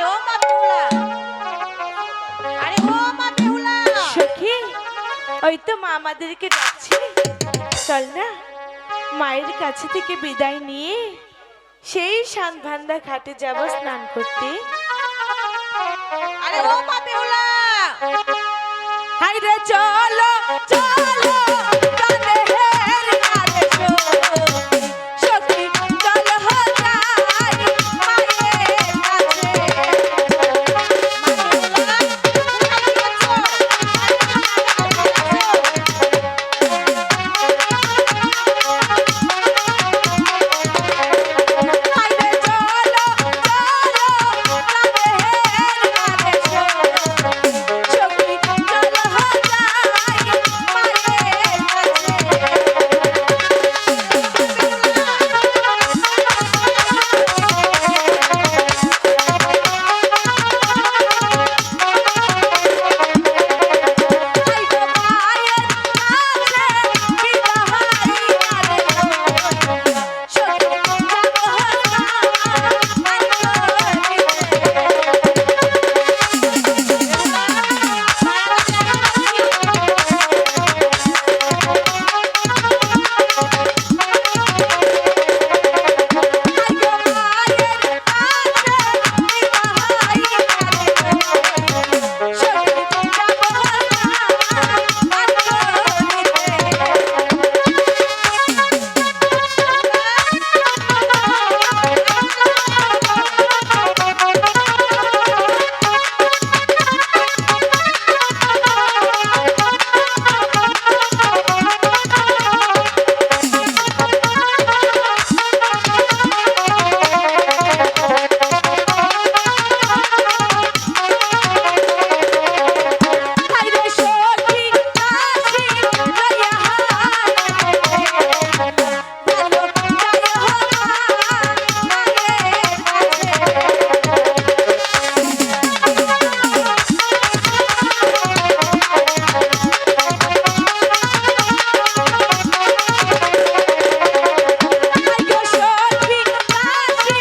আরে ও মা বেহুলা, আরে ও মা বেহুলা। সখী, ওই তো মা আমাদেরকে ডাকছে, চল না মায়ের কাছে থেকে বিদায় নিয়ে সেই সানভান্দা ঘাটে যাব স্নান করতে। আরে ও মা বেহুলা, হাই রে চলো চলো কানের কানে সখী, চলো যাই মায়ের কাছে। হাই রে চলো চলো কানের কানে সখী, চলো যাই মায়ের কাছে। হাই গো মায়ের কাছে বিদায় করে সখী, যাবো না হাইরে সখী কাশি লইয়া ভালো যায় হাইরে সখী কাশি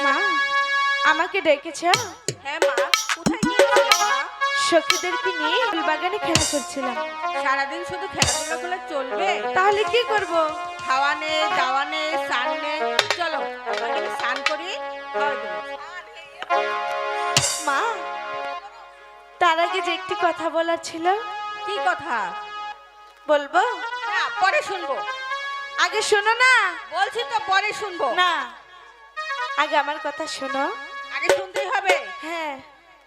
মা, আমাকে ডেকেছ? হ্যাঁ মা, কোথায় গিয়েছিলে মা? সখীদেরকে নিয়ে বাগানে খেলা করছিলাম। সারাদিন শুধু খেলাধুলা করলে চলবে? তাহলে কি করব? খাওয়া নেই, দাওয়া নেই, স্নান নেই। চলো আমাকে স্নান করি, খাওয়াই দেবো। মা, তার আগে যে একটি কথা বলার ছিল। কি কথা? বলবো? না, পরে শুনবো। আগে শোনো না। বলছি তো পরে শুনবো। না, আগে আমার কথা শোনো। আগে শুনতেই হবে। হ্যাঁ,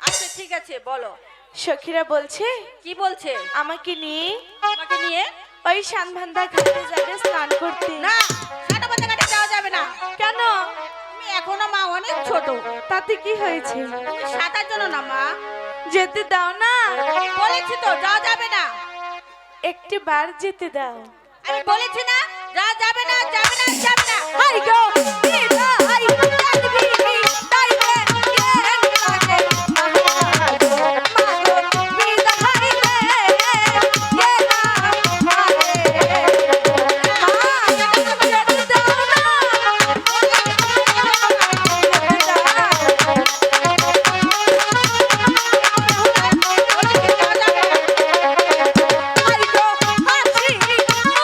আচ্ছা ঠিক আছে, বলো। সখীরা বলছে কি বলছে? আমাকে নিয়ে আমাকে নিয়ে? ওই সানভান্দা ঘাটে যাবে স্নান করতে। না, কাটাবান্ধা ঘাটে যাওয়া যাবে না। কেন? তুমি এখনো মা অনেক ছোট। তাতে কি হয়েছে? তুমি সাঁতার জানো না মা? যেতে দাও না। বলেছি তো যাওয়া যাবে না। একটি বার যেতে দাও। আমি বলেছি না যাওয়া যাবে না, যাবে না, যাবে না। হাই গো বিদায় লাগবি তাইবে কেন লাগে মাগো বিদায় রে কে না মারে মা যেতে দাও না। হাই গো হাসি মুখে দিলে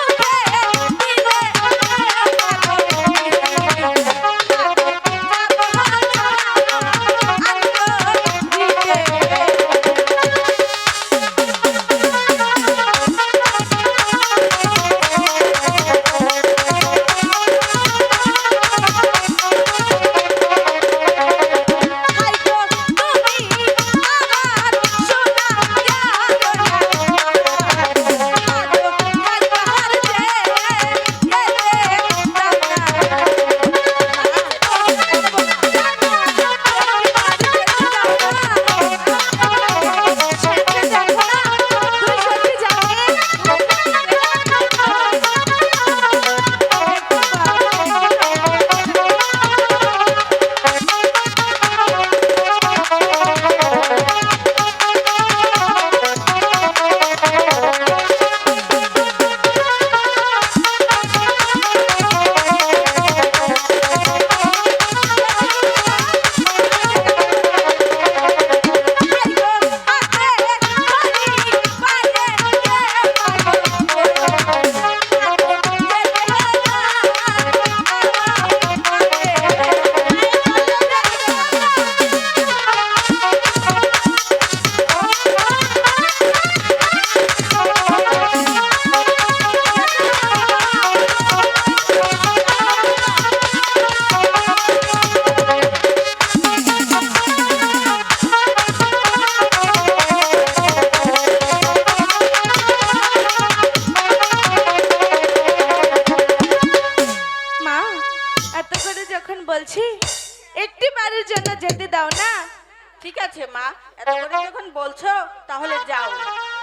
মা, এত করে যখন বলছো তাহলে যাও।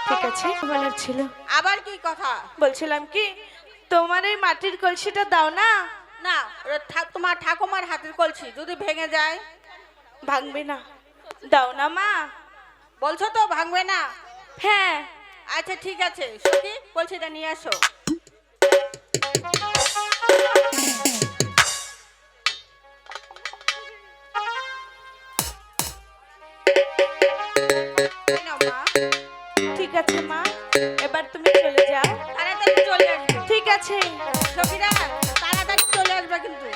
ঠিক আছে, বলার ছিল। আবার কি কথা? বলছিলাম কি, তোমার এই মাটির কলসিটা দাও না। না, ওটা তোমার ঠাকুমার হাতের কলসি, যদি ভেঙে যায়। ভাঙবে না, দাও না মা। বলছো তো ভাঙবে না? হ্যাঁ। আচ্ছা ঠিক আছে, সখী কলসিটা নিয়ে আসো। এই নাও মা। ঠিক আছে মা, এবার তুমি চলে যাও। তাড়াতাড়ি চলে আসবে। ঠিক আছে। সখীরা তাড়াতাড়ি চলে আসবে কিন্তু।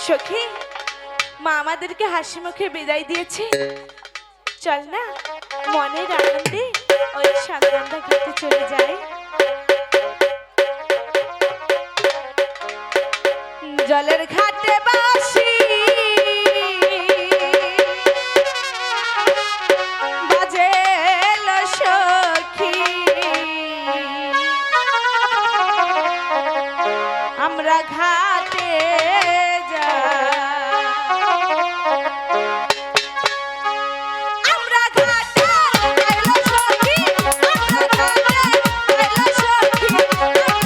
সখী, মা আমাদেরকে হাসি মুখে বিদায় দিয়েছে। চল না, মনের আনন্দে ওই সানবান্ধা ঘাটে চলে যাই। জলের ঘাটে বাসি বাজেল সখী, আমরা ঘাটে যাই। আমরা ঘাটে আইলো সখী, আমরা ঘাটে আইলো সখী, আমরা